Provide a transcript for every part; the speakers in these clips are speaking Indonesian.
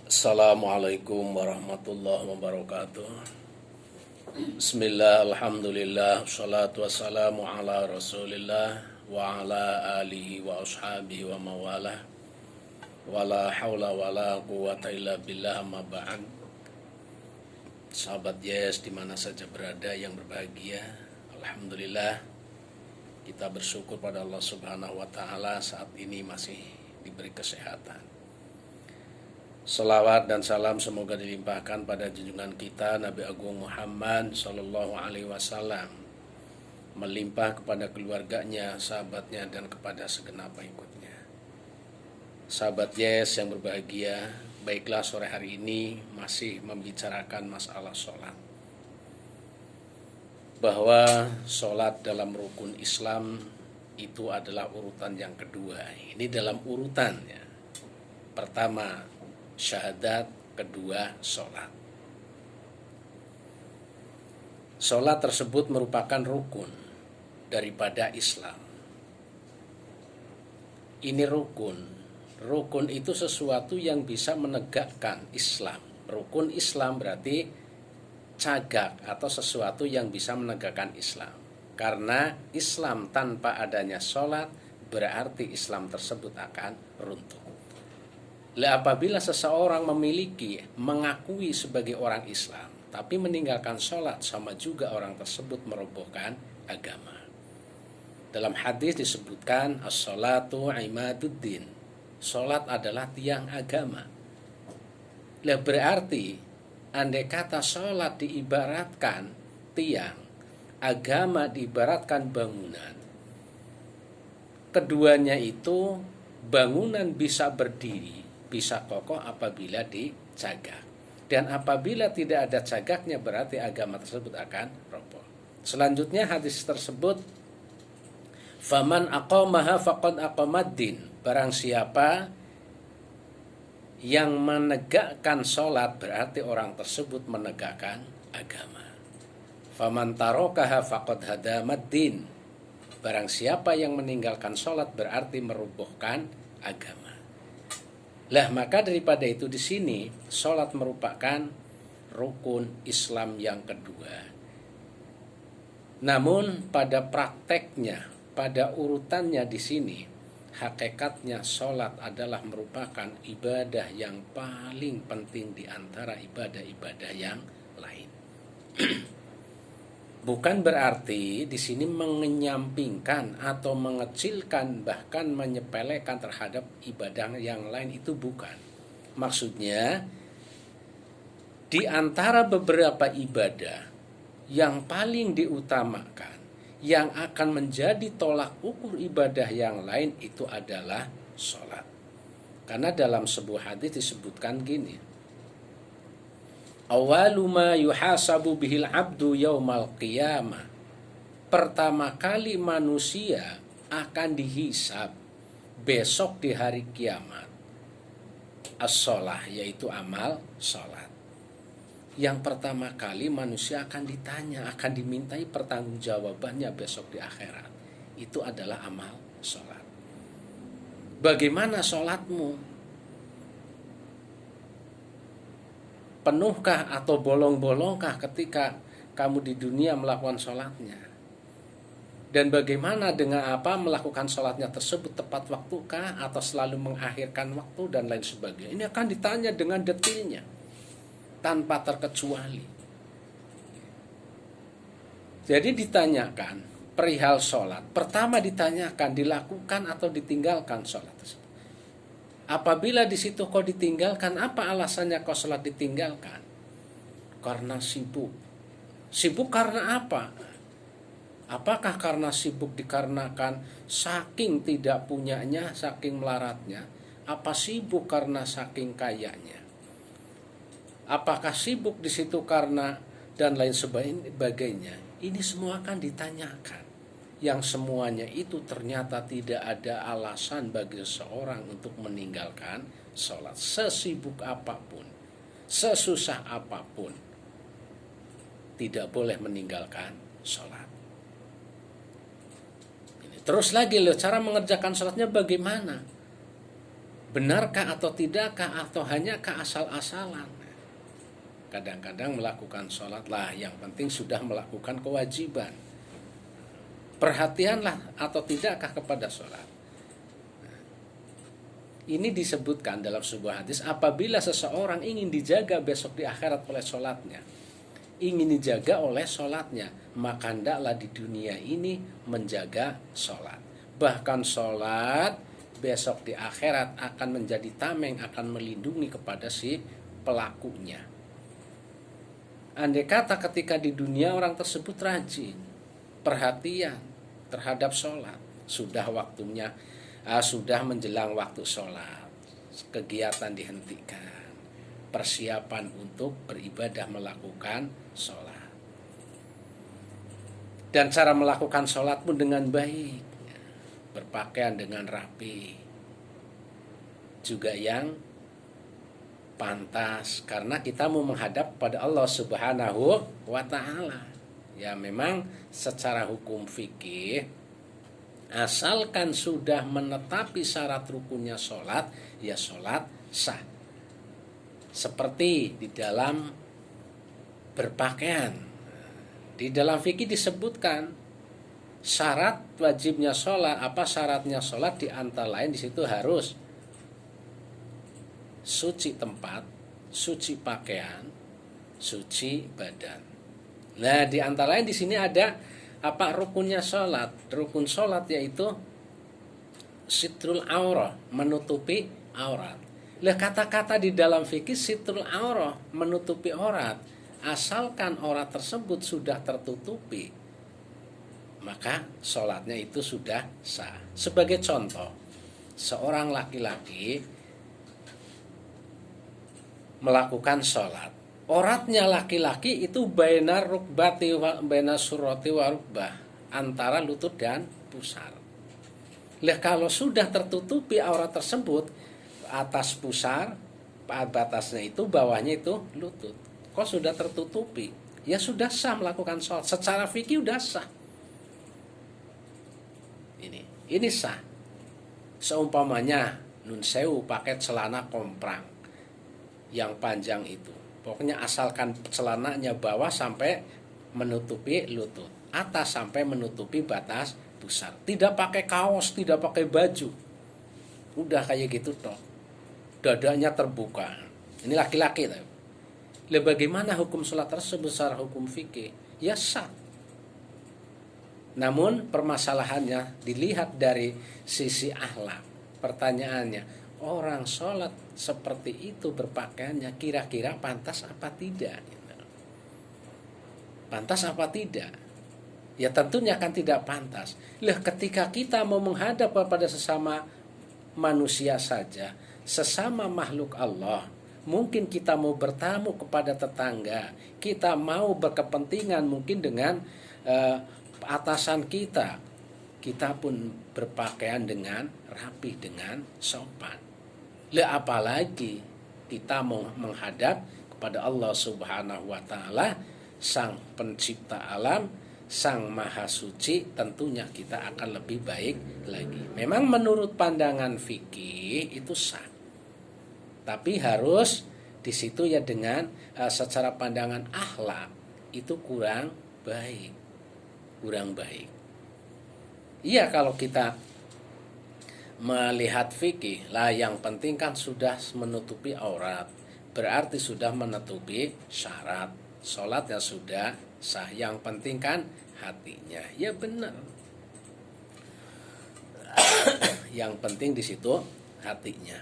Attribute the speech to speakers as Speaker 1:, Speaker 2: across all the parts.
Speaker 1: Assalamualaikum warahmatullahi wabarakatuh. Bismillah, alhamdulillah, salatu wassalamu ala rasulillah wa ala alihi wa ashabihi wa mawalah. Wala hawla wala quwata illa billah, amma ba'd. Sahabat Yes dimana saja berada yang berbahagia, alhamdulillah kita bersyukur pada Allah subhanahu wa ta'ala saat ini masih diberi kesehatan. Salawat dan salam semoga dilimpahkan pada junjungan kita Nabi Agung Muhammad Sallallahu Alaihi Wasallam, melimpah kepada keluarganya, sahabatnya, dan kepada segenap pengikutnya. Sahabat Yes yang berbahagia, baiklah sore hari ini masih membicarakan masalah sholat, bahwa sholat dalam rukun Islam itu adalah urutan yang kedua. Ini dalam urutannya, pertama syahadat, kedua sholat. Sholat tersebut merupakan rukun daripada Islam. Ini rukun. Rukun itu sesuatu yang bisa menegakkan Islam. Rukun Islam berarti cagak atau sesuatu yang bisa menegakkan Islam. Karena Islam tanpa adanya sholat berarti Islam tersebut akan runtuh. Apabila seseorang mengakui sebagai orang Islam, tapi meninggalkan sholat, sama juga orang tersebut merobohkan agama. Dalam hadis disebutkan, as-sholatu imaduddin. Sholat adalah tiang agama. Berarti, andai kata sholat diibaratkan tiang, agama diibaratkan bangunan. Keduanya itu, bangunan bisa berdiri, bisa kokoh apabila dicagak, dan apabila tidak ada cagaknya berarti agama tersebut akan roboh. Selanjutnya hadis tersebut, faman aqamaha faqad aqamaddin, barang siapa yang menegakkan sholat berarti orang tersebut menegakkan agama. Faman tarokaha faqad hadamaddin, barang siapa yang meninggalkan sholat berarti merobohkan agama. Maka daripada itu di sini sholat merupakan rukun Islam yang kedua. Namun pada prakteknya, pada urutannya di sini, hakikatnya sholat adalah merupakan ibadah yang paling penting di antara ibadah-ibadah yang lain. Bukan berarti di sini menyampingkan atau mengecilkan bahkan menyepelekan terhadap ibadah yang lain, itu bukan. Maksudnya di antara beberapa ibadah yang paling diutamakan, yang akan menjadi tolak ukur ibadah yang lain itu adalah sholat. Karena dalam sebuah hadis disebutkan gini, awalu ma yuhasabu bihil abdu yaumal qiyamah, pertama kali manusia akan dihisab besok di hari kiamat, as-sholah, yaitu amal sholat. Yang pertama kali manusia akan ditanya, akan dimintai pertanggungjawabannya besok di akhirat, itu adalah amal sholat. Bagaimana sholatmu? Penuhkah atau bolong-bolongkah ketika kamu di dunia melakukan sholatnya? Dan bagaimana dengan melakukan sholatnya tersebut tepat waktukah atau selalu mengakhirkan waktu dan lain sebagainya? Ini akan ditanya dengan detailnya tanpa terkecuali. Jadi ditanyakan perihal sholat. Pertama ditanyakan dilakukan atau ditinggalkan sholat tersebut. Apabila di situ kau ditinggalkan, apa alasannya kau sholat ditinggalkan? Karena sibuk. Sibuk karena apa? Apakah karena sibuk dikarenakan saking tidak punyanya, saking melaratnya? Apa sibuk karena saking kayanya? Apakah sibuk di situ karena dan lain sebagainya? Ini semua akan ditanyakan. Yang semuanya itu ternyata tidak ada alasan bagi seseorang untuk meninggalkan sholat. Sesibuk apapun, sesusah apapun, tidak boleh meninggalkan sholat. Terus lagi cara mengerjakan sholatnya bagaimana? Benarkah atau tidakkah, atau hanya keasal-asalan? Kadang-kadang melakukan sholat lah, yang penting sudah melakukan kewajiban. Perhatianlah atau tidakkah kepada sholat. Ini disebutkan dalam sebuah hadis, apabila seseorang ingin dijaga besok di akhirat oleh sholatnya, ingin dijaga oleh sholatnya, maka hendaklah di dunia ini menjaga sholat. Bahkan sholat besok di akhirat akan menjadi tameng, akan melindungi kepada si pelakunya. Andai kata ketika di dunia orang tersebut rajin, perhatian terhadap sholat, sudah waktunya, sudah menjelang waktu sholat, kegiatan dihentikan, persiapan untuk beribadah melakukan sholat. Dan cara melakukan sholat pun dengan baik, berpakaian dengan rapi, juga yang pantas, karena kita mau menghadap pada Allah Subhanahu wa Ta'ala. Ya, memang secara hukum fikih, asalkan sudah menetapi syarat rukunnya sholat, ya sholat sah. Seperti di dalam berpakaian, di dalam fikih disebutkan syarat wajibnya sholat, apa syaratnya sholat, di antara lain di situ harus suci tempat, suci pakaian, suci badan. Nah, di antara lain di sini ada apa rukunnya sholat? Rukun sholat yaitu sitrul aurah, menutupi aurat. Lah, kata-kata di dalam fikih sitrul aurah, menutupi aurat, asalkan aurat tersebut sudah tertutupi, maka sholatnya itu sudah sah. Sebagai contoh, seorang laki-laki melakukan sholat, auratnya laki-laki itu baina rukbati wa baina surati wa rukbah, antara lutut dan pusar. Lah, kalau sudah tertutupi aurat tersebut, atas pusar, batasnya itu, bawahnya itu lutut, kok sudah tertutupi, ya sudah sah melakukan sholat. Secara fikih sudah sah. Ini sah. Seumpamanya nun sewu pakai celana komprang yang panjang itu, pokoknya asalkan celananya bawah sampai menutupi lutut, atas sampai menutupi batas pusar, tidak pakai kaos, tidak pakai baju, udah kayak gitu toh, dadanya terbuka. Ini laki-laki. Lah, bagaimana hukum sholat tersebut secara hukum fikih? Ya sah. Namun permasalahannya dilihat dari sisi akhlak. Pertanyaannya, orang sholat seperti itu berpakaiannya kira-kira pantas apa tidak? Pantas apa tidak? Ya tentunya kan tidak pantas. Lah, ketika kita mau menghadap kepada sesama manusia saja, sesama makhluk Allah, mungkin kita mau bertamu kepada tetangga, kita mau berkepentingan mungkin dengan atasan kita, kita pun berpakaian dengan rapi, dengan sopan. Lah, apalagi kita mau menghadap kepada Allah Subhanahu wa Ta'ala, Sang Pencipta alam, Sang Maha Suci, tentunya kita akan lebih baik lagi. Memang menurut pandangan fikih itu sah, tapi harus di situ ya dengan secara pandangan akhlak itu kurang baik. Iya, kalau kita melihat fikih lah, yang penting kan sudah menutupi aurat, berarti sudah menutupi syarat, sholatnya sudah sah. Yang penting kan hatinya, ya benar. Yang penting di situ hatinya.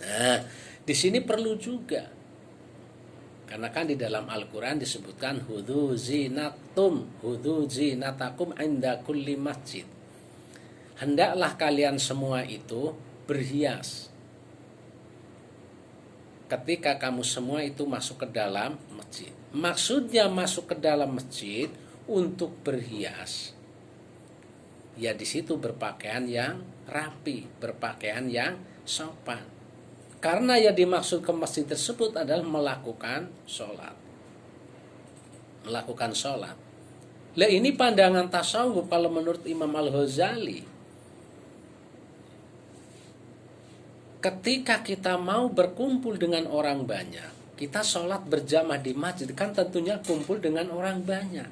Speaker 1: Nah, di sini perlu juga, karena kan di dalam Al-Quran disebutkan hudhu zinatakum inda kulli masjid. Hendaklah kalian semua itu berhias ketika kamu semua itu masuk ke dalam masjid. Maksudnya masuk ke dalam masjid untuk berhias, ya di situ berpakaian yang rapi, berpakaian yang sopan. Karena yang dimaksud ke masjid tersebut adalah melakukan sholat. Lah, ini pandangan tasawuf kalau menurut Imam Al-Ghazali. ketika kita mau berkumpul dengan orang banyak, kita sholat berjamaah di masjid kan tentunya kumpul dengan orang banyak.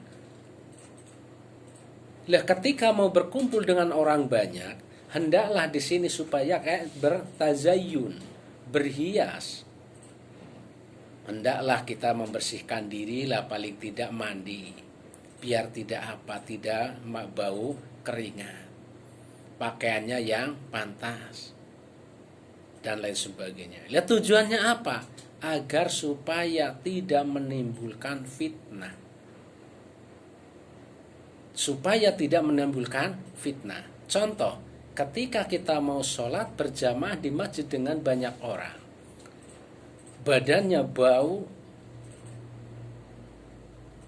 Speaker 1: Lah ketika mau berkumpul dengan orang banyak, hendaklah di sini supaya kayak bertazayyun, berhias. Hendaklah kita membersihkan diri lah, paling tidak mandi, biar tidak bau keringat. Pakaiannya yang pantas dan lain sebagainya. Lihat tujuannya apa? Agar supaya tidak menimbulkan fitnah. Supaya tidak menimbulkan fitnah. Contoh, ketika kita mau sholat berjamaah di masjid dengan banyak orang, badannya bau,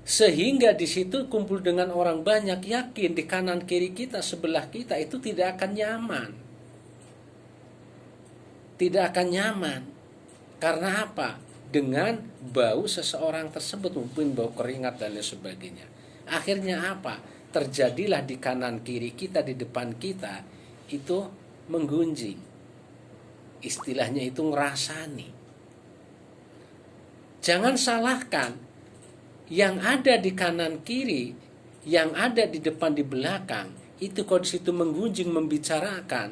Speaker 1: sehingga di situ kumpul dengan orang banyak, yakin di kanan kiri kita, sebelah kita itu tidak akan nyaman. Tidak akan nyaman. Karena apa? Dengan bau seseorang tersebut, mungkin bau keringat dan lain sebagainya. Akhirnya apa? Terjadilah di kanan kiri kita, di depan kita, itu menggunjing. Istilahnya itu ngerasani. Jangan salahkan yang ada di kanan kiri, yang ada di depan di belakang, itu kalau di situ menggunjing, membicarakan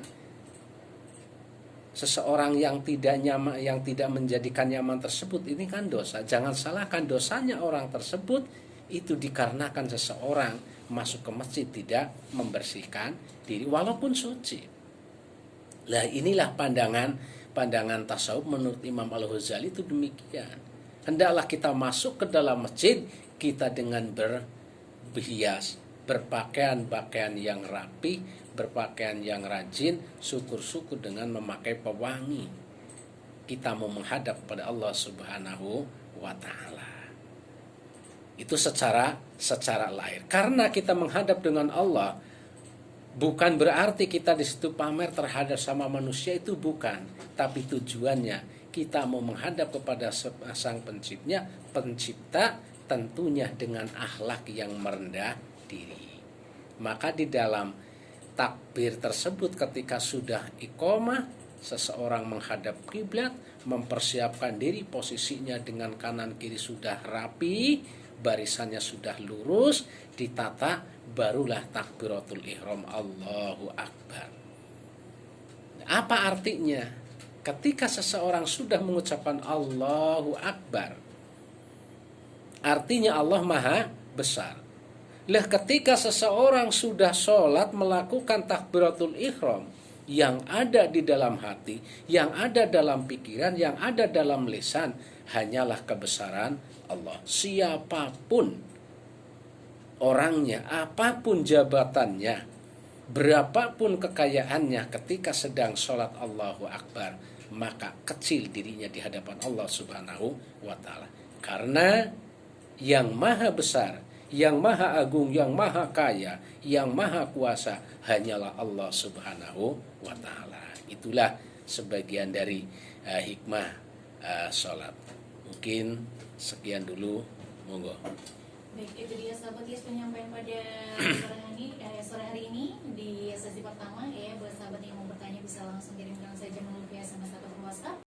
Speaker 1: seseorang yang tidak nyaman, yang tidak menjadikan nyaman tersebut, ini kan dosa. Jangan salahkan dosanya orang tersebut itu dikarenakan seseorang masuk ke masjid tidak membersihkan diri walaupun suci. Lah inilah pandangan tasawuf menurut Imam Al-Ghazali itu demikian. Hendaklah kita masuk ke dalam masjid, kita dengan berhias, berpakaian yang rapi, berpakaian yang rajin, syukur-syukur dengan memakai pewangi. Kita mau menghadap pada Allah Subhanahu wa Ta'ala. Itu secara lahir. Karena kita menghadap dengan Allah, bukan berarti kita di situ pamer terhadap sama manusia, itu bukan. Tapi tujuannya kita mau menghadap kepada sang pencipta, tentunya dengan akhlak yang merendah diri. Maka di dalam takbir tersebut ketika sudah iqamah, seseorang menghadap kiblat, mempersiapkan diri, posisinya dengan kanan kiri sudah rapi, barisannya sudah lurus, ditata, barulah takbiratul ihram, Allahu Akbar. Apa artinya? Ketika seseorang sudah mengucapkan Allahu Akbar, artinya Allah Maha Besar. Lah ketika seseorang sudah sholat melakukan takbiratul ihram, yang ada di dalam hati, yang ada dalam pikiran, yang ada dalam lisan, hanyalah kebesaran Allah. Siapapun orangnya, apapun jabatannya, berapapun kekayaannya, ketika sedang sholat Allahu Akbar, maka kecil dirinya di hadapan Allah Subhanahu wa Ta'ala. Karena yang maha besar, yang maha agung, yang maha kaya, yang maha kuasa hanyalah Allah Subhanahu wa Ta'ala. Itulah sebagian dari hikmah sholat. Mungkin sekian dulu, monggo.
Speaker 2: Baik, itu dia sahabat Yes penyampaian pada sore hari ini di sesi pertama ya. Buat sahabat yang mau bertanya bisa langsung kirimkan saja melalui SMS atau WhatsApp